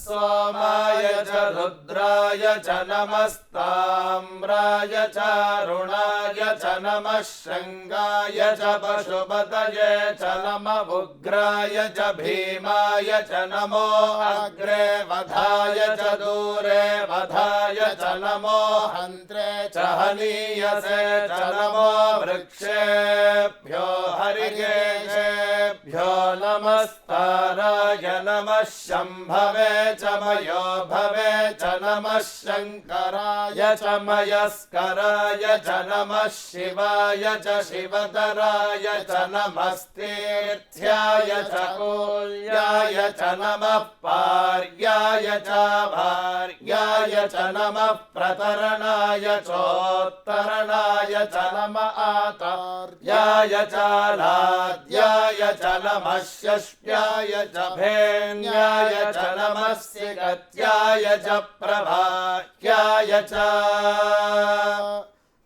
सोमाय च रुद्राय च नमस्ताम्राय च अरुणाय च नमः शृङ्गाय च पशुपतये च नमः उग्राय च भीमाय च नमो अग्रे वधाय च दूरे वधाय च नमो हन्त्रे च हनीयसे च नमो वृक्षेभ्यो हरिकेशेभ्यो नमस्ताराय नमः नमः शम्भवे च मयो भवे च नमः शङ्कराय च मयस्कराय च नमः शिवाय च शिवतराय च नमस्तीर्थ्याय च कूल्याय च नमः पार्याय च भार्याय च नमः प्रतरणाय चोत्तरणाय च नमः आतार्याय च लाद्याय च नमः षष्ट्याय च भेन्याय च नमः सिगत्याय च प्रभायाय च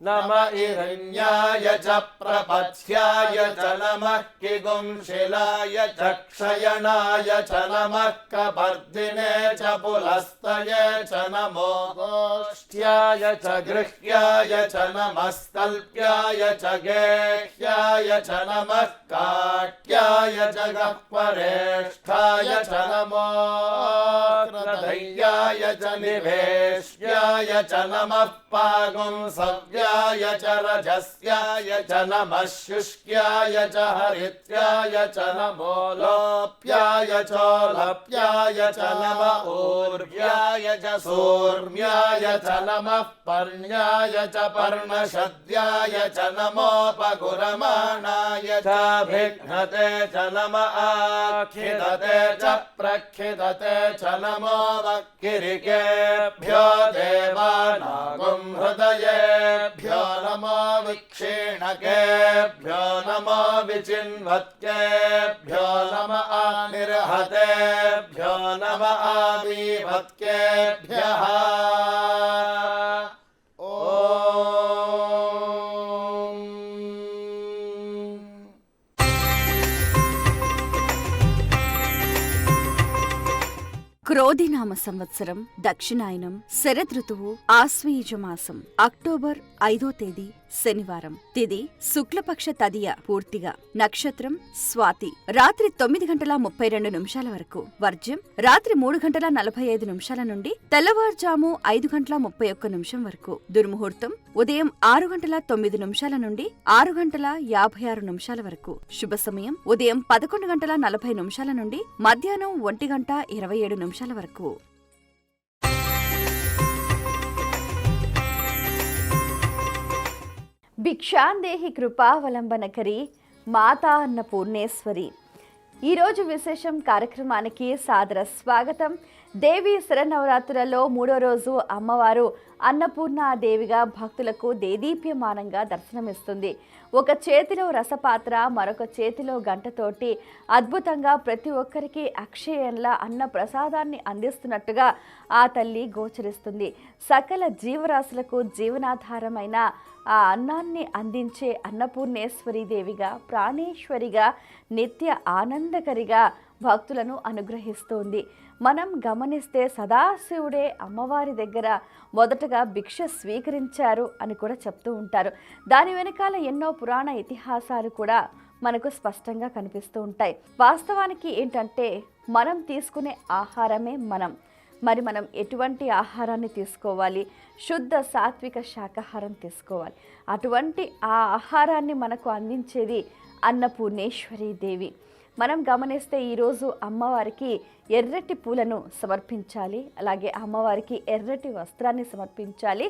नमः हिरण्याय च प्रपथ्याय च नमः किगुंशिलाय च क्षयणाय च नमः कपर्दिने च पुलस्तये च नमो गोष्ठ्याय च गृह्याय च नमः स्तल्प्याय च गेह्याय च नमः काट्याय च गह्वरेष्ठाय च नमो हृदयाय च निवेश्याय च नमः पागुंसव्याय च रजस्याय च नमः शुष्क्याय च हरित्याय च नमो लोप्याय चोलप्याय च नमः ऊर्व्याय च सूर्म्याय च नमः पर्ण्याय च पर्णशद्याय च नमोपगुरमाणाय च भिघ्नते च नमः आखिदते च प्रखिदते च नमो वक्किरिकेभ्यो देवानागुं हृदयेभ्यो नमो विक्षीणकेभ्यो नमो विचिन्वत्केभ्यो नमः निर्हतेभ्यो नमः आवीवत्केभ्यः క్రోధినామ సంవత్సరం దక్షిణాయనం శరదృతువు ఆశ్వయుజ మాసం అక్టోబర్ 5వ తేదీ శనివారం తిథి శుక్లపక్ష తదియ పూర్తిగా నక్షత్రం స్వాతి రాత్రి 9:32 వరకు వర్జ్యం రాత్రి 3:45 నుండి తెల్లవారుజాము 5:31 వరకు దుర్ముహూర్తం ఉదయం 6:09 నుండి 6:56 వరకు శుభ సమయం ఉదయం 11:40 నుండి మధ్యాహ్నం 1:27 వరకు భిక్షాందేహి కృపావలంబనకరి మాతా అన్నపూర్ణేశ్వరి. ఈరోజు విశేషం కార్యక్రమానికి సాదర స్వాగతం. దేవి శరన్నవరాత్రులలో 3వ రోజు అమ్మవారు అన్నపూర్ణాదేవిగా భక్తులకు దేదీప్యమానంగా దర్శనమిస్తుంది. ఒక చేతిలో రసపాత్ర మరొక చేతిలో గంటతోటి అద్భుతంగా ప్రతి ఒక్కరికి అక్షయంలా అన్న ప్రసాదాన్ని అందిస్తున్నట్టుగా ఆ తల్లి గోచరిస్తుంది. సకల జీవరాశులకు జీవనాధారమైన ఆ అన్నాన్ని అందించే అన్నపూర్ణేశ్వరి దేవిగా ప్రాణేశ్వరిగా నిత్య ఆనందకరిగా భక్తులను అనుగ్రహిస్తోంది. మనం గమనిస్తే సదాశివుడే అమ్మవారి దగ్గర మొదటగా భిక్ష స్వీకరించారు అని కూడా చెప్తూ ఉంటారు. దాని వెనకాల ఎన్నో పురాణ ఇతిహాసాలు కూడా మనకు స్పష్టంగా కనిపిస్తూ ఉంటాయి. వాస్తవానికి ఏంటంటే మనం తీసుకునే ఆహారమే మరి మనం ఎటువంటి ఆహారాన్ని తీసుకోవాలి? శుద్ధ సాత్విక శాకాహారం తీసుకోవాలి. అటువంటి ఆ ఆహారాన్ని మనకు అందించేది అన్నపూర్ణేశ్వరి దేవి. మనం గమనిస్తే ఈరోజు అమ్మవారికి ఎర్రటి పూలను సమర్పించాలి, అలాగే అమ్మవారికి ఎర్రటి వస్త్రాన్ని సమర్పించాలి.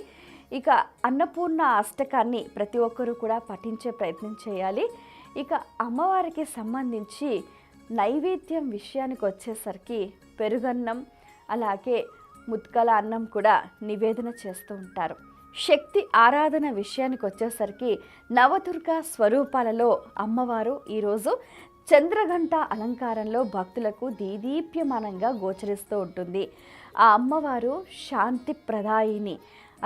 ఇక అన్నపూర్ణ అష్టకాన్ని ప్రతి ఒక్కరూ కూడా పఠించే ప్రయత్నం చేయాలి. ఇక అమ్మవారికి సంబంధించి నైవేద్యం విషయానికి వచ్చేసరికి పెరుగన్నం అలాగే ముత్కల అన్నం కూడా నివేదన చేస్తూ ఉంటారు. శక్తి ఆరాధన విషయానికి వచ్చేసరికి నవదుర్గా స్వరూపాలలో అమ్మవారు ఈరోజు చంద్రఘంట అలంకారంలో భక్తులకు దీదీప్యమానంగా గోచరిస్తూ ఉంటుంది. ఆ అమ్మవారు శాంతి ప్రదాయిని,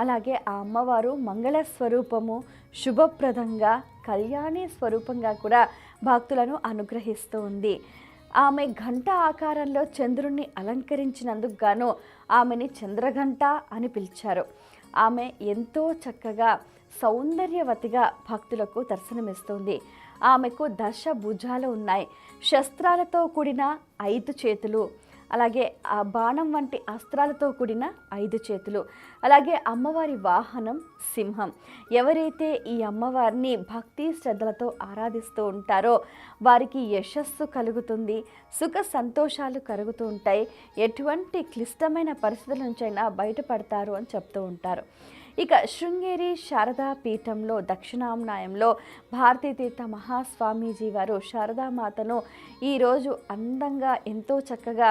అలాగే ఆ అమ్మవారు మంగళ స్వరూపము, శుభప్రదంగా కళ్యాణి స్వరూపంగా కూడా భక్తులను అనుగ్రహిస్తూ ఉంది. ఆమె ఘంట ఆకారంలో చంద్రుణ్ణి అలంకరించినందుకు గాను ఆమెని చంద్రఘంట అని పిలిచారు. ఆమె ఎంతో చక్కగా సౌందర్యవతిగా భక్తులకు దర్శనమిస్తుంది. ఆమెకు 10 భుజాలు ఉన్నాయి. శస్త్రాలతో కూడిన 5 చేతులు, అలాగే ఆ బాణం వంటి అస్త్రాలతో కూడిన 5 చేతులు, అలాగే అమ్మవారి వాహనం సింహం. ఎవరైతే ఈ అమ్మవారిని భక్తి శ్రద్ధలతో ఆరాధిస్తూ ఉంటారో వారికి యశస్సు కలుగుతుంది, సుఖ సంతోషాలు కలుగుతూ ఉంటాయి, ఎటువంటి క్లిష్టమైన పరిస్థితుల నుంచైనా బయటపడతారు అని చెప్తూ ఉంటారు. ఇక శృంగేరి శారదా పీఠంలో దక్షిణామ్నాయంలో భారతీతీర్థ మహాస్వామీజీ వారు శారదామాతను ఈరోజు అందంగా ఎంతో చక్కగా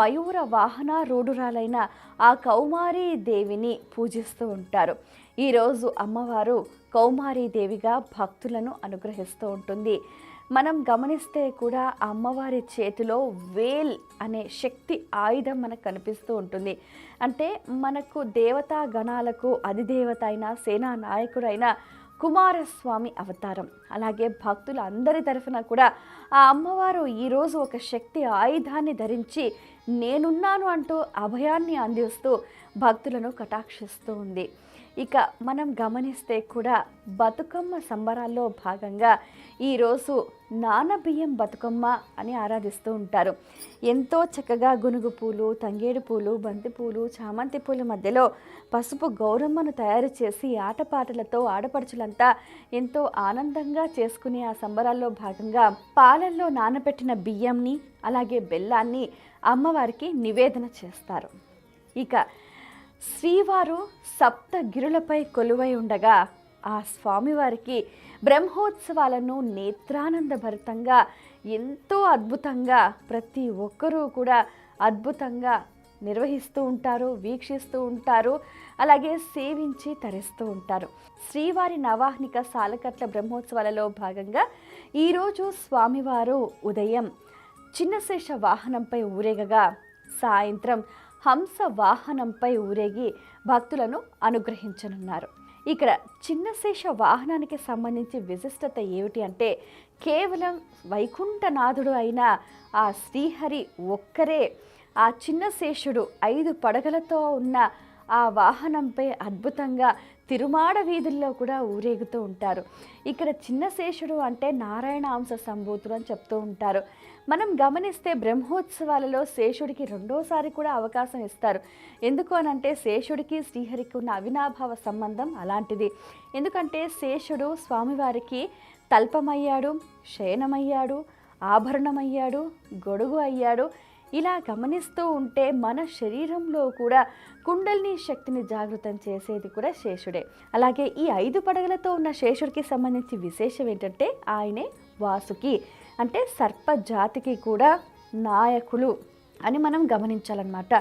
మయూర వాహనారూఢురాలైన ఆ కౌమారీ దేవిని పూజిస్తూ ఉంటారు. ఈరోజు అమ్మవారు కౌమారీ దేవిగా భక్తులను అనుగ్రహిస్తూ ఉంటుంది. మనం గమనిస్తే కూడా ఆ అమ్మవారి చేతిలో వేల్ అనే శక్తి ఆయుధం మనకు కనిపిస్తూ ఉంటుంది. అంటే మనకు దేవతా గణాలకు అధిదేవత అయిన సేనా నాయకుడైన కుమారస్వామి అవతారం. అలాగే భక్తుల అందరి తరఫున కూడా ఆ అమ్మవారు ఈరోజు ఒక శక్తి ఆయుధాన్ని ధరించి నేనున్నాను అంటూ అభయాన్ని అందిస్తూ భక్తులను కటాక్షిస్తూ ఉంది. ఇక మనం గమనిస్తే కూడా బతుకమ్మ సంబరాల్లో భాగంగా ఈరోజు నానబియ్యం బతుకమ్మ అని ఆరాధిస్తూ ఉంటారు. ఎంతో చక్కగా గునుగు పూలు, తంగేడు పూలు, బంతి పూలు, చామంతి పూల మధ్యలో పసుపు గౌరమ్మను తయారు చేసి ఆటపాటలతో ఆడపడుచులంతా ఎంతో ఆనందంగా చేసుకునే ఆ సంబరాల్లో భాగంగా పాలల్లో నానబెట్టిన బియ్యంని అలాగే బెల్లాన్ని అమ్మవారికి నివేదన చేస్తారు. ఇక శ్రీవారు సప్తగిరులపై కొలువై ఉండగా ఆ స్వామివారికి బ్రహ్మోత్సవాలను నేత్రానందభరితంగా ఎంతో అద్భుతంగా ప్రతి ఒక్కరూ కూడా అద్భుతంగా నిర్వహిస్తూ ఉంటారు, వీక్షిస్తూ ఉంటారు, అలాగే సేవించి తరిస్తూ ఉంటారు. శ్రీవారి నవాహ్నిక సాలకట్ల బ్రహ్మోత్సవాలలో భాగంగా ఈరోజు స్వామివారు ఉదయం చిన్నశేష వాహనంపై ఊరేగగా సాయంత్రం హంస వాహనంపై ఊరేగి భక్తులను అనుగ్రహించనున్నారు. ఇక్కడ చిన్నశేష వాహనానికి సంబంధించి విశిష్టత ఏమిటి అంటే కేవలం వైకుంఠనాథుడు అయిన ఆ శ్రీహరి ఒక్కరే ఆ చిన్నశేషుడు 5 పడగలతో ఉన్న ఆ వాహనంపై అద్భుతంగా తిరుమాడ వీధుల్లో కూడా ఊరేగుతూ ఉంటారు. ఇక్కడ చిన్నశేషుడు అంటే నారాయణ అంశ సంభూతుడు అని చెప్తూ ఉంటారు. మనం గమనిస్తే బ్రహ్మోత్సవాలలో శేషుడికి రెండోసారి కూడా అవకాశం ఇస్తారు. ఎందుకు అనంటే శేషుడికి శ్రీహరికి ఉన్న అవినాభావ సంబంధం అలాంటిది. ఎందుకంటే శేషుడు స్వామివారికి తల్పమయ్యాడు, శయనమయ్యాడు, ఆభరణమయ్యాడు, గొడుగు అయ్యాడు. ఇలా గమనిస్తూ ఉంటే మన శరీరంలో కూడా కుండలిని శక్తిని జాగృతం చేసేది కూడా శేషుడే. అలాగే ఈ 5 పడగలతో ఉన్న శేషుడికి సంబంధించి విశేషం ఏంటంటే ఆయనే వాసుకి అంటే సర్ప జాతికి కూడా నాయకులు అని మనం గమనించాలన్నమాట.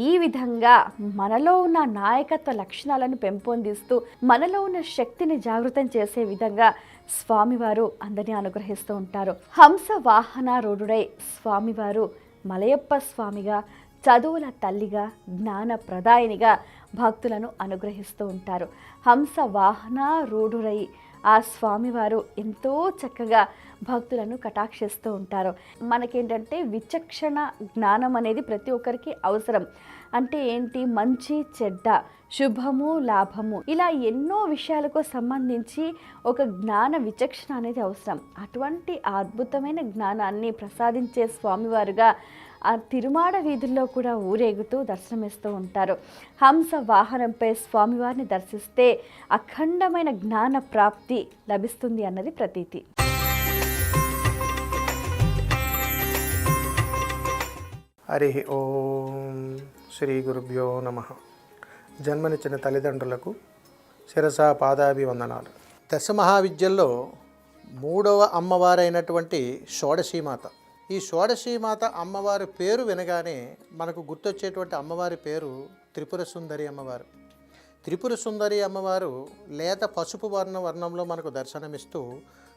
ఈ విధంగా మనలో ఉన్న నాయకత్వ లక్షణాలను పెంపొందిస్తూ మనలో ఉన్న శక్తిని జాగృతం చేసే విధంగా స్వామివారు అందరినీ అనుగ్రహిస్తూ ఉంటారు. హంస వాహనారూఢుడై స్వామివారు మలయప్ప స్వామిగా, చదువుల తల్లిగా, జ్ఞాన ప్రదాయినిగా భక్తులను అనుగ్రహిస్తూ ఉంటారు. హంస వాహనారూఢుడై ఆ స్వామివారు ఎంతో చక్కగా భక్తులను కటాక్షిస్తూ ఉంటారు. మనకేంటంటే విచక్షణ జ్ఞానం అనేది ప్రతి ఒక్కరికి అవసరం. అంటే ఏంటి, మంచి చెడ్డ, శుభము లాభము, ఇలా ఎన్నో విషయాలకు సంబంధించి ఒక జ్ఞాన విచక్షణ అనేది అవసరం. అటువంటి అద్భుతమైన జ్ఞానాన్ని ప్రసాదించే స్వామివారుగా ఆ తిరుమాడ వీధుల్లో కూడా ఊరేగుతూ దర్శనమిస్తూ ఉంటారు. హంస వాహనంపై స్వామివారిని దర్శిస్తే అఖండమైన జ్ఞాన ప్రాప్తి లభిస్తుంది అన్నది ప్రతీతి. హరి ఓం శ్రీ గురుభ్యో నమః. జన్మనిచ్చిన తల్లిదండ్రులకు శిరస పాదాభివందనాలు. దశమహావిద్యల్లో 3వ అమ్మవారైనటువంటి షోడశీమాత. ఈ షోడశీమాత అమ్మవారి పేరు వినగానే మనకు గుర్తొచ్చేటువంటి అమ్మవారి పేరు త్రిపుర సుందరి అమ్మవారు. త్రిపుర సుందరి అమ్మవారు లేత పసుపు వర్ణంలో మనకు దర్శనమిస్తూ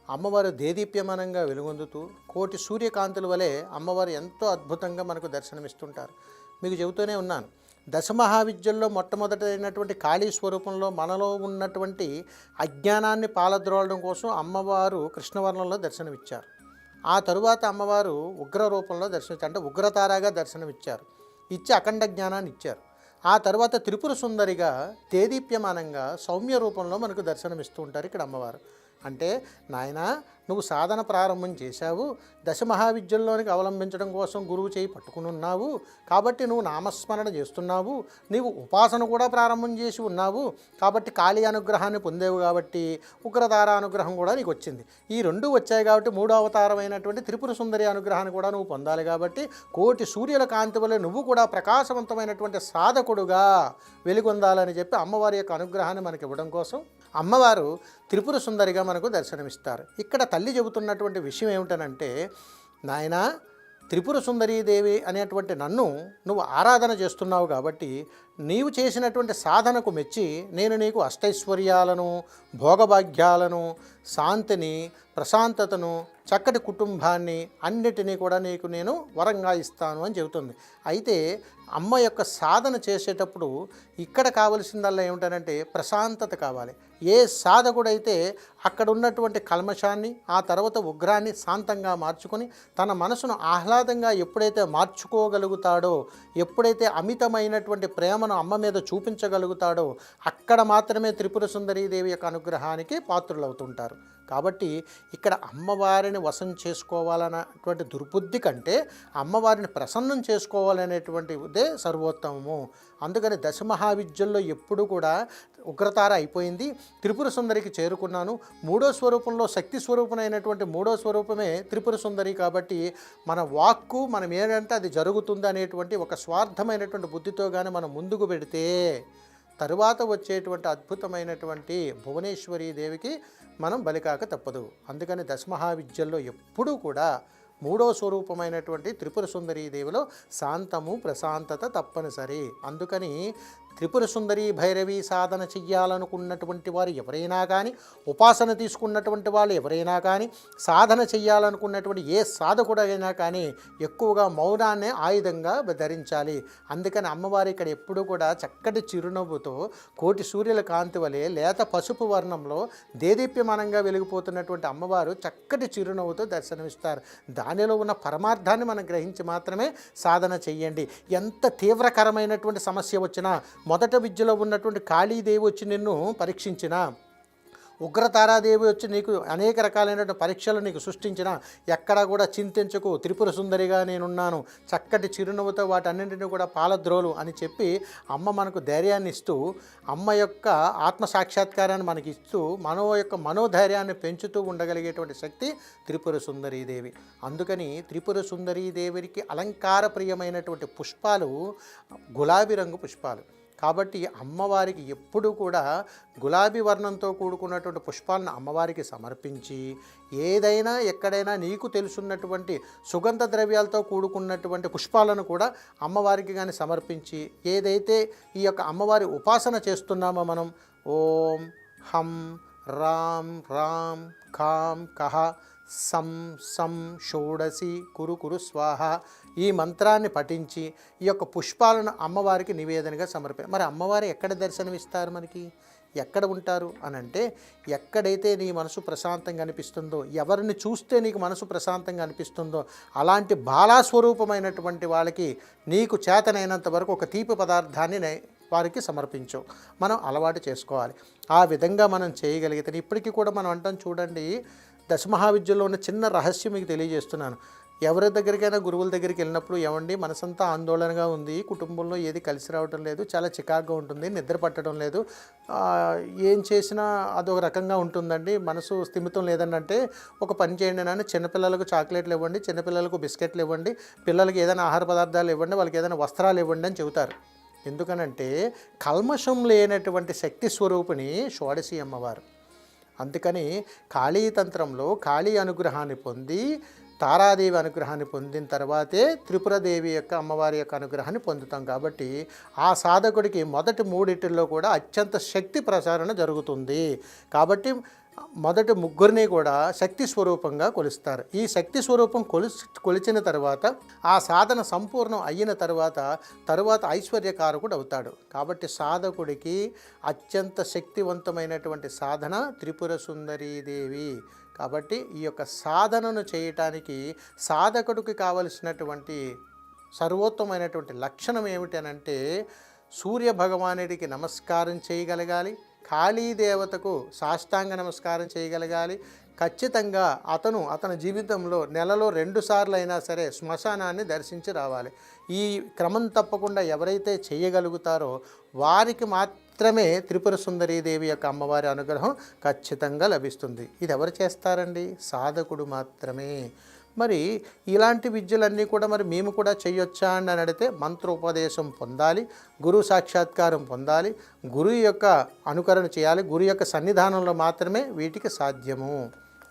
అమ్మవారు దేదీప్యమానంగా వెలుగొందుతూ కోటి సూర్యకాంతుల వలె అమ్మవారు ఎంతో అద్భుతంగా మనకు దర్శనమిస్తుంటారు. మీకు చెబుతూనే ఉన్నాను, దశమహావిద్యల్లో మొట్టమొదటైనటువంటి కాళీ స్వరూపంలో మనలో ఉన్నటువంటి అజ్ఞానాన్ని పాలద్రోలడం కోసం అమ్మవారు కృష్ణవర్ణంలో దర్శనమిచ్చారు. ఆ తరువాత అమ్మవారు ఉగ్ర రూపంలో దర్శనమిచ్చారు, అంటే ఉగ్రతారాగా దర్శనమిచ్చారు, ఇచ్చి అఖండ జ్ఞానాన్ని ఇచ్చారు. ఆ తర్వాత త్రిపుర సుందరిగా దేదీప్యమానంగా సౌమ్య రూపంలో మనకు దర్శనమిస్తూ ఉంటారు ఇక్కడ అమ్మవారు. అంటే నాయనా, నువ్వు సాధన ప్రారంభం చేశావు, దశ మహావిద్యల్లోనికి అవలంబించడం కోసం గురువు చేయి పట్టుకుని ఉన్నావు, కాబట్టి నువ్వు నామస్మరణ చేస్తున్నావు, నీవు ఉపాసన కూడా ప్రారంభం చేసి ఉన్నావు, కాబట్టి కాళీ అనుగ్రహాన్ని పొందేవు, కాబట్టి ఉగ్రతార అనుగ్రహం కూడా నీకు వచ్చింది. ఈ రెండు వచ్చాయి కాబట్టి మూడో అవతారమైనటువంటి త్రిపుర సుందరి అనుగ్రహాన్ని కూడా నువ్వు పొందాలి. కాబట్టి కోటి సూర్యుల కాంతి వలె నువ్వు కూడా ప్రకాశవంతమైనటువంటి సాధకుడుగా వెలుగొందాలని చెప్పి అమ్మవారి యొక్క అనుగ్రహాన్ని మనకి ఇవ్వడం కోసం అమ్మవారు త్రిపుర సుందరిగా మనకు దర్శనమిస్తారు. ఇక్కడ తల్లి చెబుతున్నటువంటి విషయం ఏమిటనంటే, నాయనా, త్రిపుర సుందరీదేవి అనేటువంటి నన్ను నువ్వు ఆరాధన చేస్తున్నావు కాబట్టి నీవు చేసినటువంటి సాధనకు మెచ్చి నేను నీకు అష్టైశ్వర్యాలను, భోగభాగ్యాలను, శాంతిని, ప్రశాంతతను, చక్కటి కుటుంబాన్ని అన్నిటినీ కూడా నీకు నేను వరంగా ఇస్తాను అని చెబుతుంది. అయితే అమ్మ యొక్క సాధన చేసేటప్పుడు ఇక్కడ కావలసిందల్లా ఏమిటనంటే ప్రశాంతత కావాలి. ఏ సాధకుడైతే అక్కడ ఉన్నటువంటి కల్మషాన్ని, ఆ తర్వాత ఉగ్రాన్ని శాంతంగా మార్చుకొని తన మనసును ఆహ్లాదంగా ఎప్పుడైతే మార్చుకోగలుగుతాడో, ఎప్పుడైతే అమితమైనటువంటి ప్రేమను అమ్మ మీద చూపించగలుగుతాడో అక్కడ మాత్రమే త్రిపుర సుందరీదేవి యొక్క అనుగ్రహానికి పాత్రులవుతుంటారు. కాబట్టి ఇక్కడ అమ్మవారిని వశం చేసుకోవాలన్నటువంటి దుర్బుద్ధి కంటే అమ్మవారిని ప్రసన్నం చేసుకోవాలనేటువంటిదే సర్వోత్తమము. అందుకని దశమహావిద్యల్లో ఎప్పుడు కూడా ఉగ్రతార అయిపోయింది, త్రిపుర సుందరికి చేరుకున్నాను. మూడో స్వరూపంలో శక్తి స్వరూపమైనటువంటి మూడో స్వరూపమే త్రిపుర సుందరి. కాబట్టి మన వాక్కు మనం ఏంటంటే అది జరుగుతుంది అనేటువంటి ఒక స్వార్థమైనటువంటి బుద్ధితో కానీ మనం ముందుకు పెడితే తరువాత వచ్చేటువంటి అద్భుతమైనటువంటి భువనేశ్వరీ దేవికి మనం బలికాక తప్పదు. అందుకని దశమహావిద్యల్లో ఎప్పుడూ కూడా మూడో స్వరూపమైనటువంటి త్రిపుర సుందరీ దేవిలో శాంతము, ప్రశాంతత తప్పనిసరి. అందుకని త్రిపుర సుందరి భైరవి సాధన చెయ్యాలనుకున్నటువంటి వారు ఎవరైనా కానీ, ఉపాసన తీసుకున్నటువంటి వాళ్ళు ఎవరైనా కానీ, సాధన చెయ్యాలనుకున్నటువంటి ఏ సాధకుడైనా కానీ ఎక్కువగా మౌనాన్నే ఆయుధంగా ధరించాలి. అందుకని అమ్మవారి ఇక్కడ ఎప్పుడూ కూడా చక్కటి చిరునవ్వుతో కోటి సూర్యుల కాంతి వలె లేత పసుపు వర్ణంలో దేదీప్యమానంగా వెలిగిపోతున్నటువంటి అమ్మవారు చక్కటి చిరునవ్వుతో దర్శనమిస్తారు. దానిలో ఉన్న పరమార్థాన్ని మనం గ్రహించి మాత్రమే సాధన చెయ్యండి. ఎంత తీవ్రకరమైనటువంటి సమస్య వచ్చినా, మొదట విద్యలో ఉన్నటువంటి కాళీదేవి వచ్చి నిన్ను పరీక్షించిన, ఉగ్రతారాదేవి వచ్చి నీకు అనేక రకాలైనటువంటి పరీక్షలు నీకు సృష్టించిన, ఎక్కడా కూడా చింతించకు, త్రిపుర సుందరిగా నేనున్నాను, చక్కటి చిరునవ్వుతో వాటన్నింటినీ కూడా పాలద్రోలు అని చెప్పి అమ్మ మనకు ధైర్యాన్ని ఇస్తూ, అమ్మ యొక్క ఆత్మసాక్షాత్కారాన్ని మనకి ఇస్తూ మనోధైర్యాన్ని పెంచుతూ ఉండగలిగేటువంటి శక్తి త్రిపుర సుందరీదేవి. అందుకని త్రిపుర సుందరీదేవికి అలంకార ప్రియమైనటువంటి పుష్పాలు గులాబీ రంగు పుష్పాలు. కాబట్టి అమ్మవారికి ఎప్పుడు కూడా గులాబీ వర్ణంతో కూడుకున్నటువంటి పుష్పాలను అమ్మవారికి సమర్పించి, ఏదైనా ఎక్కడైనా నీకు తెలుసున్నటువంటి సుగంధ ద్రవ్యాలతో కూడుకున్నటువంటి పుష్పాలను కూడా అమ్మవారికి కానీ సమర్పించి, ఏదైతే ఈ యొక్క అమ్మవారి ఉపాసన చేస్తున్నామో మనం ఓం హం రాం రాం కాం కహ సం సం షోడసి కురు కురు స్వాహ ఈ మంత్రాన్ని పఠించి ఈ యొక్క పుష్పాలను అమ్మవారికి నివేదనగా మరి అమ్మవారు ఎక్కడ దర్శనమిస్తారు, మనకి ఎక్కడ ఉంటారు అని అంటే, ఎక్కడైతే నీ మనసు ప్రశాంతంగా అనిపిస్తుందో, ఎవరిని చూస్తే నీకు మనసు ప్రశాంతంగా అనిపిస్తుందో అలాంటి బాలాస్వరూపమైనటువంటి వాళ్ళకి నీకు చేతనైనంత వరకు ఒక తీపి పదార్థాన్ని వారికి సమర్పించు. మనం అలవాటు చేసుకోవాలి. ఆ విధంగా మనం చేయగలిగితే ఇప్పటికీ కూడా మనం అంటాం చూడండి, దశమహావిద్యలో ఉన్న చిన్న రహస్యం మీకు తెలియజేస్తున్నాను. ఎవరి దగ్గరికైనా గురువుల దగ్గరికి వెళ్ళినప్పుడు, ఏమండి మనసంతా ఆందోళనగా ఉంది, కుటుంబంలో ఏది కలిసి రావటం లేదు, చాలా చికాకుగా ఉంటుంది, నిద్ర పట్టడం లేదు, ఏం చేసినా అదొక రకంగా ఉంటుందండి, మనసు స్థిమితం లేదని అంటే ఒక పని చేయండి నాన్న, చిన్నపిల్లలకు చాక్లెట్లు ఇవ్వండి, చిన్నపిల్లలకు బిస్కెట్లు ఇవ్వండి, పిల్లలకి ఏదైనా ఆహార పదార్థాలు ఇవ్వండి, వాళ్ళకి ఏదైనా వస్త్రాలు ఇవ్వండి అని చెబుతారు. ఎందుకనంటే కల్మషం లేనటువంటి శక్తి స్వరూపిణి షోడశి అమ్మవారు. అందుకని కాళీతంత్రంలో కాళీ అనుగ్రహాన్ని పొంది, తారాదేవి అనుగ్రహాన్ని పొందిన తర్వాతే త్రిపురదేవి యొక్క అమ్మవారి యొక్క అనుగ్రహాన్ని పొందుతాం. కాబట్టి ఆ సాధకుడికి మొదటి మూడిటిల్లో కూడా అత్యంత శక్తి ప్రసారణ జరుగుతుంది. కాబట్టి మొదటి ముగ్గురిని కూడా శక్తి స్వరూపంగా కొలుస్తారు. ఈ శక్తి స్వరూపం కొలిచిన తర్వాత ఆ సాధన సంపూర్ణం అయిన తరువాత ఐశ్వర్యకారకుడు అవుతాడు. కాబట్టి సాధకుడికి అత్యంత శక్తివంతమైనటువంటి సాధన త్రిపుర సుందరీదేవి. కాబట్టి ఈ యొక్క సాధనను చేయటానికి సాధకుడికి కావలసినటువంటి సర్వోత్తమైనటువంటి లక్షణం ఏమిటనంటే, సూర్య భగవానుడికి నమస్కారం చేయగలగాలి, కాళీదేవతకు సాష్టాంగ నమస్కారం చేయగలగాలి. ఖచ్చితంగా అతని జీవితంలో నెలలో 2 సార్లు అయినా సరే శ్మశానాన్ని దర్శించి రావాలి. ఈ క్రమం తప్పకుండా ఎవరైతే చేయగలుగుతారో వారికి మాత్రమే త్రిపుర సుందరీదేవి యొక్క అమ్మవారి అనుగ్రహం ఖచ్చితంగా లభిస్తుంది. ఇది ఎవరు చేస్తారండి? సాధకుడు మాత్రమే. మరి ఇలాంటి విద్యలన్నీ కూడా మరి మేము కూడా చేయొచ్చా అని అడిగితే మంత్రోపదేశం పొందాలి, గురు సాక్షాత్కారం పొందాలి, గురువు యొక్క అనుకరణ చేయాలి. గురు యొక్క సన్నిధానంలో మాత్రమే వీటికి సాధ్యము.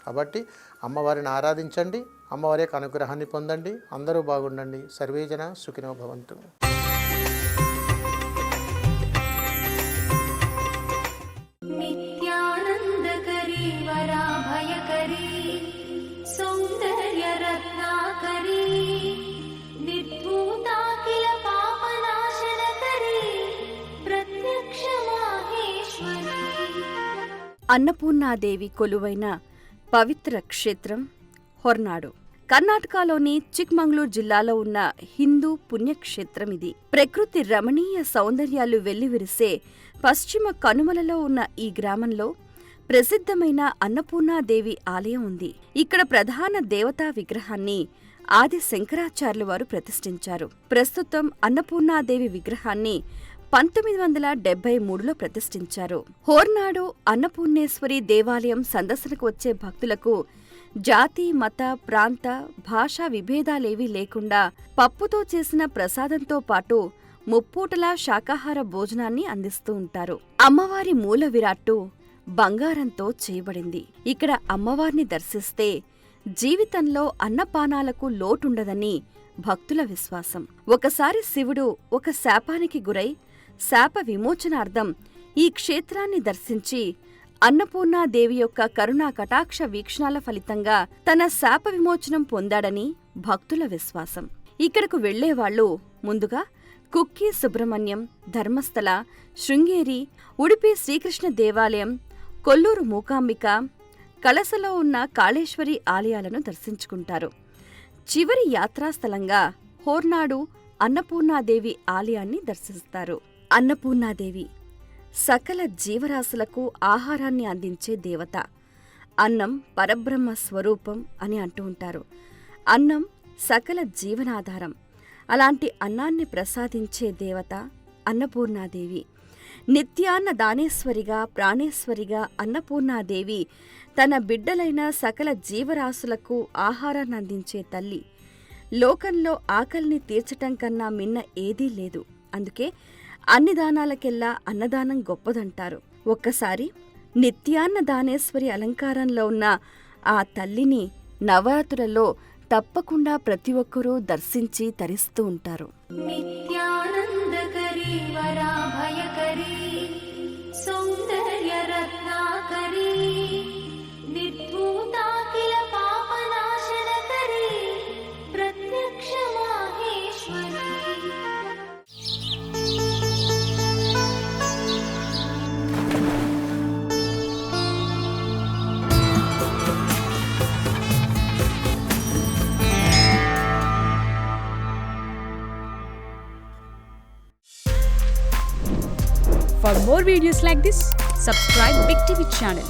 కాబట్టి అమ్మవారిని ఆరాధించండి, అమ్మవారి యొక్క అనుగ్రహాన్ని పొందండి. అందరూ బాగుండండి. సర్వేజన సుఖినో భవంతు. నిత్యానందకరీ వరాభయకరీ సౌందర్య రత్నాకరీ నిర్భూతాఖిల పాపనాశనకరీ ప్రత్యక్ష మాహేశ్వరీ. అన్నపూర్ణాదేవి కొలువైన పవిత్ర క్షేత్రం హొర్నాడు. కర్ణాటకలోని చిక్మంగళూరు జిల్లాలో ఉన్న హిందూ పుణ్యక్షేత్రం ఇది. ప్రకృతి రమణీయ సౌందర్యాలు వెల్లివిరిసే పశ్చిమ కనుమలలో ఉన్న ఈ గ్రామంలో ప్రసిద్ధమైన అన్నపూర్ణాదేవి ఆలయం ఉంది. ఇక్కడ ప్రధాన దేవతా విగ్రహాన్ని ఆది శంకరాచార్యులు వారు ప్రతిష్ఠించారు. ప్రస్తుతం అన్నపూర్ణాదేవి విగ్రహాన్ని 1973లో ప్రతిష్ఠించారు. హోర్నాడు అన్నపూర్ణేశ్వరి దేవాలయం సందర్శనకు వచ్చే భక్తులకు జాతి, మత, ప్రాంత, భాషా విభేదాలేవీ లేకుండా పప్పుతో చేసిన ప్రసాదంతో పాటు ముప్పూటలా శాకాహార భోజనాన్ని అందిస్తూ ఉంటారు. అమ్మవారి మూల విరాట్టు బంగారంతో చేయబడింది. ఇక్కడ అమ్మవారిని దర్శిస్తే జీవితంలో అన్నపానాలకు లోటుండదని భక్తుల విశ్వాసం. ఒకసారి శివుడు ఒక శాపానికి గురై శాప విమోచనార్థం ఈ క్షేత్రాన్ని దర్శించి అన్నపూర్ణాదేవి యొక్క కరుణా కటాక్ష వీక్షణాల ఫలితంగా తన శాప విమోచనం పొందాడని భక్తుల విశ్వాసం. ఇక్కడకు వెళ్లేవాళ్లు ముందుగా కుక్కి సుబ్రహ్మణ్యం, ధర్మస్థల, శృంగేరి, ఉడిపి శ్రీకృష్ణ దేవాలయం, కొల్లూరు మూకాంబిక, కలసలో ఉన్న కాళేశ్వరి ఆలయాలను దర్శించుకుంటారు. చివరి యాత్రాస్థలంగా హోర్నాడు అన్నపూర్ణాదేవి ఆలయాన్ని దర్శిస్తారు. అన్నపూర్ణాదేవి సకల జీవరాశులకు ఆహారాన్ని అందించే దేవత. అన్నం పరబ్రహ్మ స్వరూపం అని అంటూ ఉంటారు. అన్నం సకల జీవనాధారం. అలాంటి అన్నాన్ని ప్రసాదించే దేవత అన్నపూర్ణాదేవి. నిత్యాన్న దానేశ్వరిగా, ప్రాణేశ్వరిగా అన్నపూర్ణాదేవి తన బిడ్డలైన సకల జీవరాశులకు ఆహారాన్ని అందించే తల్లి. లోకంలో ఆకలిని తీర్చటం కన్నా మిన్న ఏదీ లేదు. అందుకే అన్ని దానాలకెల్లా అన్నదానం గొప్పదంటారు. ఒక్కసారి నిత్యాన్న దానేశ్వరి అలంకారంలో ఉన్న ఆ తల్లిని నవరాత్రులలో తప్పకుండా ప్రతి ఒక్కరూ దర్శించి తరిస్తూ ఉంటారు. నిత్యానందకరీ వరాభయకరీ సౌందర్య రత్నాకరీ నిర్భూతాఖిల పాపనాశనకరీ ప్రత్యక్ష Maheshwari. For more videos like this, subscribe Big TV channel.